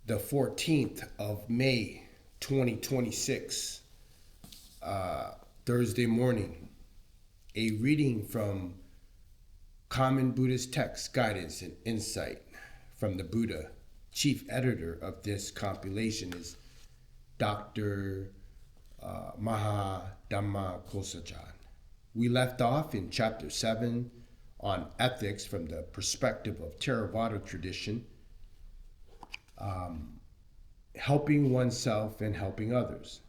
the 14th of May, 2026, Thursday morning. A reading from Common Buddhist Text Guidance and Insight from the Buddha. Chief editor of this compilation is Dr. Maha Dhamma Kosachan. We left off in chapter 7 on ethics from the perspective of Theravada tradition, helping oneself and helping others.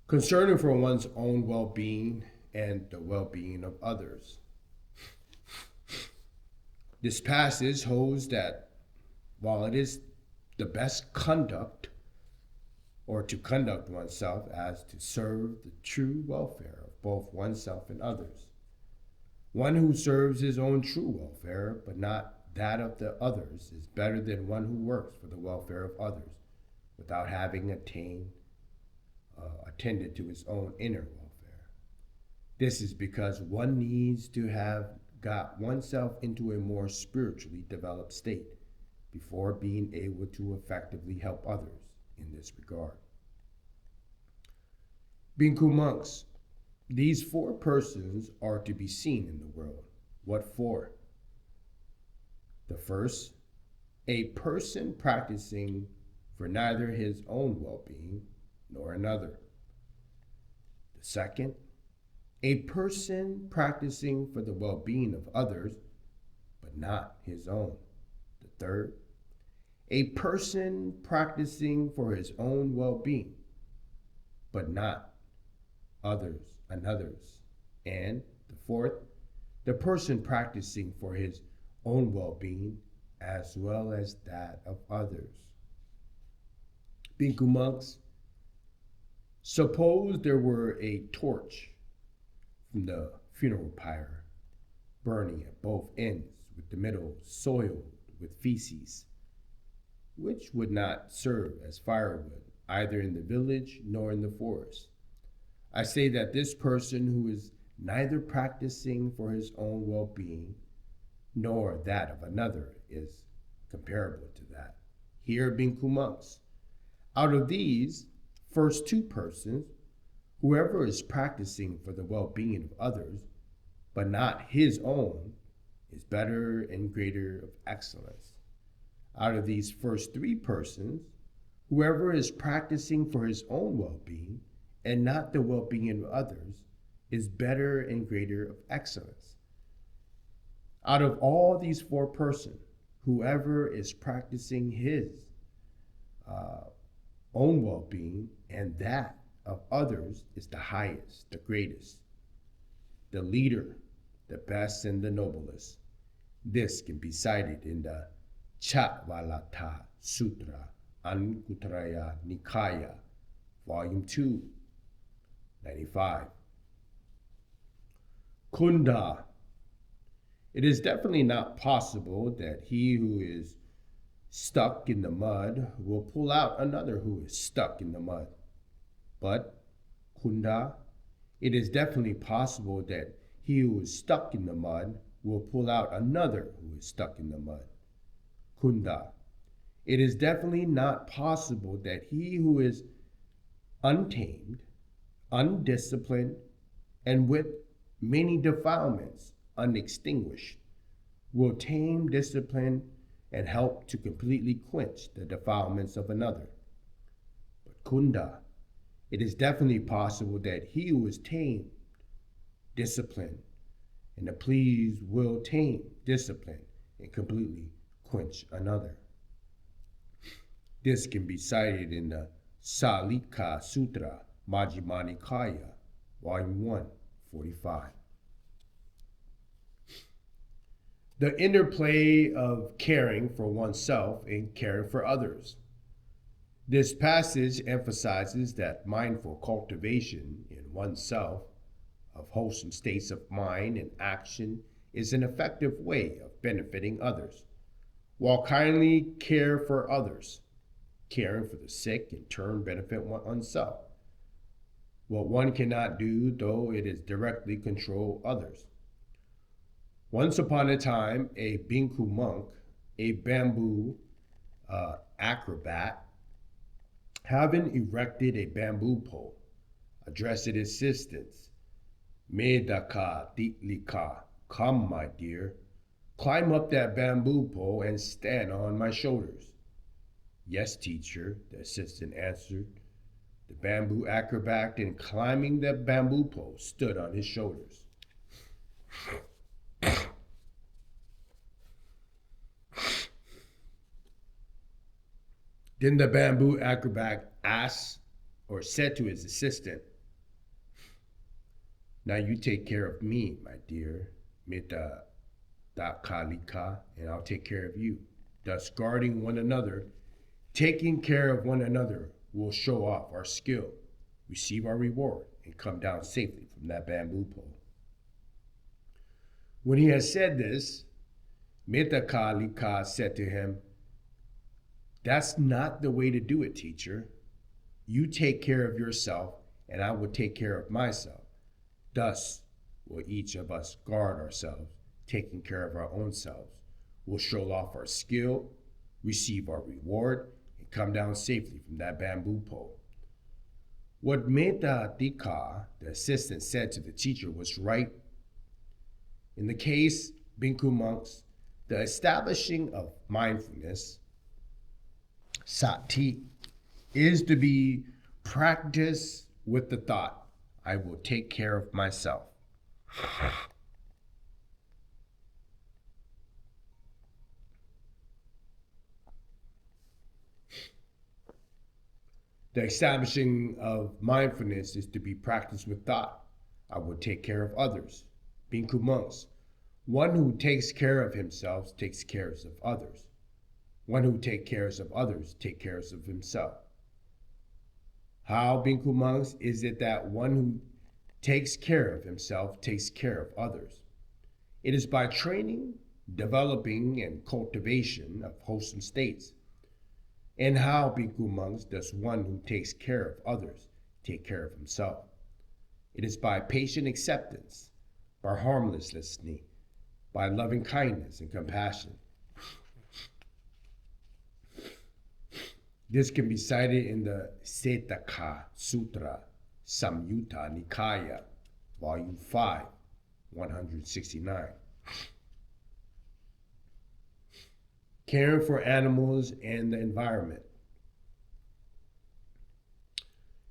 Concerning for one's own well-being and the well-being of others. This passage holds that while it is the best conduct, or to conduct oneself as to serve the true welfare of both oneself and others, one who serves his own true welfare, but not that of the others, is better than one who works for the welfare of others without having attended to his own inner welfare. This is because one needs to have got oneself into a more spiritually developed state before being able to effectively help others in this regard. Bhikkhu monks, these four persons are to be seen in the world. What for? The first, a person practicing for neither his own well-being nor another. The second, a person practicing for the well-being of others, but not his own. The third, a person practicing for his own well-being, but not another's. And the fourth, the person practicing for his own well-being as well as that of others. Bhikkhu monks, suppose there were a torch from the funeral pyre burning at both ends, with the middle soiled with feces, which would not serve as firewood either in the village nor in the forest. I say that this person who is neither practicing for his own well-being nor that of another is comparable to that. Here, Bhikkhu monks, out of these first two persons, whoever is practicing for the well-being of others, but not his own, is better and greater of excellence. Out of these first three persons, whoever is practicing for his own well-being and not the well-being of others is better and greater of excellence. Out of all these four persons, whoever is practicing his own well-being and that of others is the highest, the greatest, the leader, the best, and the noblest. This can be cited in the Chatvalata Sutra, Anguttara Nikaya, Volume 2, 95. Kunda. It is definitely not possible that he who is stuck in the mud will pull out another who is stuck in the mud. But, Kunda, it is definitely possible that he who is stuck in the mud will pull out another who is stuck in the mud. Kunda, it is definitely not possible that he who is untamed, undisciplined, and with many defilements unextinguished, will tame, discipline, and help to completely quench the defilements of another. But Kunda, it is definitely possible that he who is tamed, disciplined, and the pleased will tame, discipline, and completely quench another. This can be cited in the Salika Sutra, Majjhima Nikaya, Volume 1, 45. The interplay of caring for oneself and caring for others. This passage emphasizes that mindful cultivation in oneself of wholesome states of mind and action is an effective way of benefiting others, while kindly care for others, caring for the sick in turn benefit oneself. What one cannot do, though it is directly control others. Once upon a time, a Bhikkhu monk a bamboo acrobat, having erected a bamboo pole, addressed his assistants. Medaka ditlika, come, my dear, climb up that bamboo pole and stand on my shoulders. Yes, teacher, the assistant answered. The bamboo acrobat, in climbing the bamboo pole, stood on his shoulders. Then the bamboo acrobat asked or said to his assistant, now you take care of me, my dear, Mita Dakalika, and I'll take care of you. Thus, guarding one another, taking care of one another, will show off our skill, receive our reward, and come down safely from that bamboo pole. When he had said this, Mitakalika said to him, that's not the way to do it, teacher. You take care of yourself, and I will take care of myself. Thus will each of us guard ourselves, taking care of our own selves. We'll show off our skill, receive our reward, and come down safely from that bamboo pole. What Meta Dika, the assistant, said to the teacher was right. In the case, Binku monks, the establishing of mindfulness, sati, is to be practiced with the thought, I will take care of myself. The establishing of mindfulness is to be practiced with thought. I will take care of others. Binku monks, one who takes care of himself takes care of others. One who takes care of others takes care of himself. How, Binku monks, is it that one who takes care of himself takes care of others? It is by training, developing, and cultivation of wholesome states. And how, Bhikkhu monks, does one who takes care of others take care of himself? It is by patient acceptance, by harmlessness, by loving kindness and compassion. This can be cited in the Setaka Sutra, Samyutta Nikaya, Volume 5, 169. Caring for animals and the environment.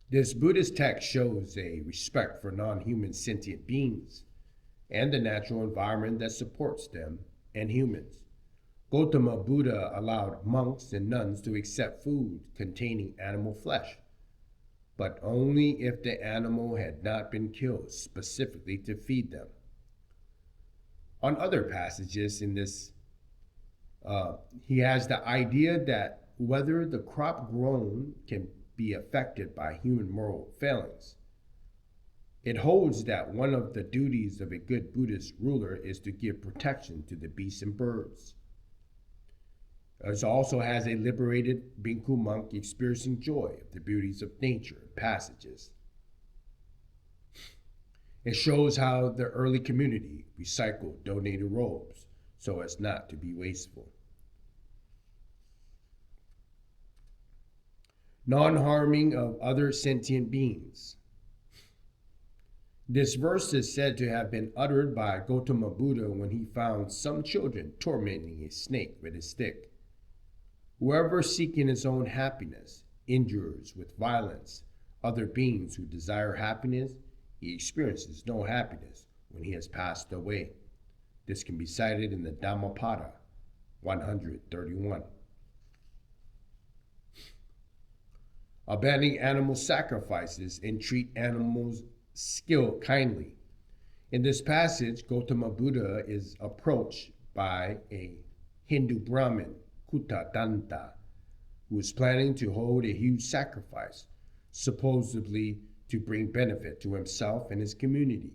This Buddhist text shows a respect for non-human sentient beings and the natural environment that supports them and humans. Gautama Buddha allowed monks and nuns to accept food containing animal flesh, but only if the animal had not been killed specifically to feed them. On other passages in this, he has the idea that whether the crop grown can be affected by human moral failings. It holds that one of the duties of a good Buddhist ruler is to give protection to the beasts and birds. It also has a liberated Bhikkhu monk experiencing joy of the beauties of nature and passages. It shows how the early community recycled donated robes so as not to be wasteful. Non-harming of other sentient beings. This verse is said to have been uttered by Gautama Buddha when he found some children tormenting a snake with a stick. Whoever seeking his own happiness injures with violence other beings who desire happiness, he experiences no happiness when he has passed away. This can be cited in the Dhammapada 131. Abandoning animal sacrifices and treat animals kindly. In this passage, Gautama Buddha is approached by a Hindu Brahmin, Kuttadanta, who is planning to hold a huge sacrifice, supposedly to bring benefit to himself and his community,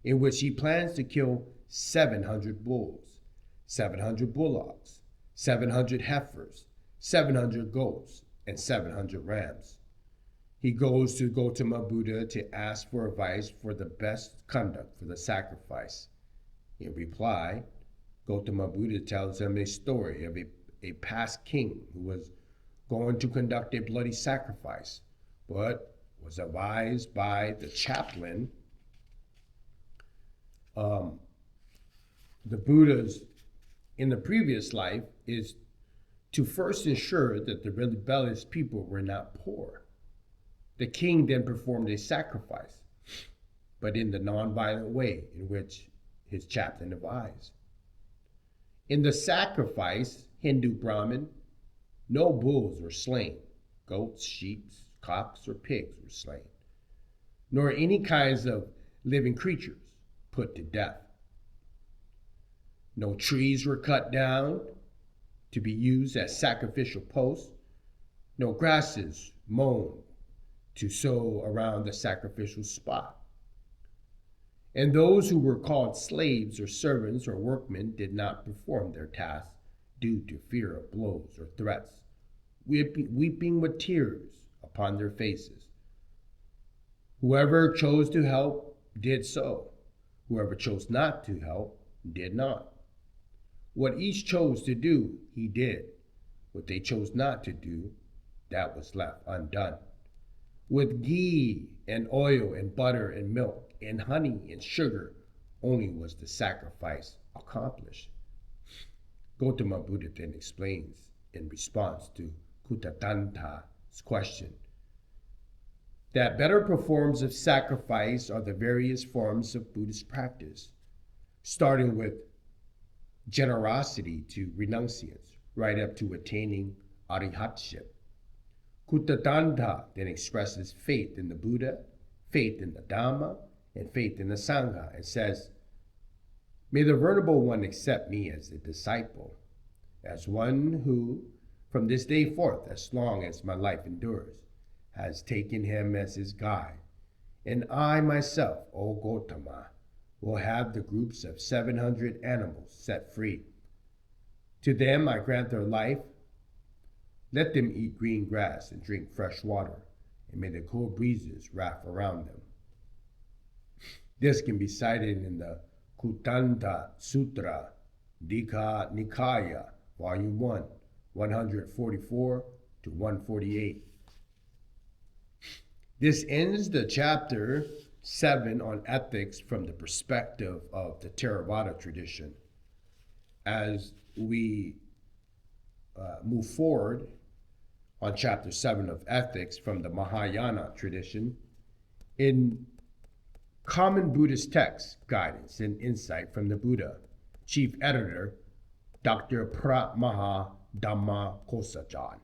in which he plans to kill 700 bulls, 700 bullocks, 700 heifers, 700 goats, and 700 rams. He goes to Gautama Buddha to ask for advice for the best conduct for the sacrifice. In reply, Gautama Buddha tells him a story of a past king who was going to conduct a bloody sacrifice, but was advised by the chaplain, the Buddha's in the previous life, is to first ensure that the rebellious people were not poor. The king then performed a sacrifice, but in the nonviolent way in which his chaplain advised. In the sacrifice, Hindu Brahmin, no bulls were slain. Goats, sheep, cocks, or pigs were slain, nor any kinds of living creatures put to death. No trees were cut down to be used as sacrificial posts, no grasses mown to sow around the sacrificial spot. And those who were called slaves or servants or workmen did not perform their tasks due to fear of blows or threats, weeping with tears upon their faces. Whoever chose to help did so. Whoever chose not to help did not. What each chose to do, he did. What they chose not to do, that was left undone. With ghee and oil and butter and milk and honey and sugar, only was the sacrifice accomplished. Gautama Buddha then explains in response to Kutatanta's question that better forms of sacrifice are the various forms of Buddhist practice, starting with generosity to renunciants, right up to attaining arihatship. Kutatanta then expresses faith in the Buddha, faith in the Dhamma, and faith in the Sangha, and says, "May the Venerable One accept me as a disciple, as one who, from this day forth, as long as my life endures, has taken him as his guide. And I myself, O Gautama, will have the groups of 700 animals set free. To them I grant their life. Let them eat green grass and drink fresh water, and may the cool breezes wrap around them." This can be cited in the Kutanta Sutra, Dika Nikaya, Volume 1, 144 to 148. This ends the chapter 7 on ethics from the perspective of the Theravada tradition. As we move forward on chapter 7 of ethics from the Mahayana tradition, in Common Buddhist Texts, Guidance and Insight from the Buddha, Chief Editor, Dr. Pratmaha Dhamma Kosajan.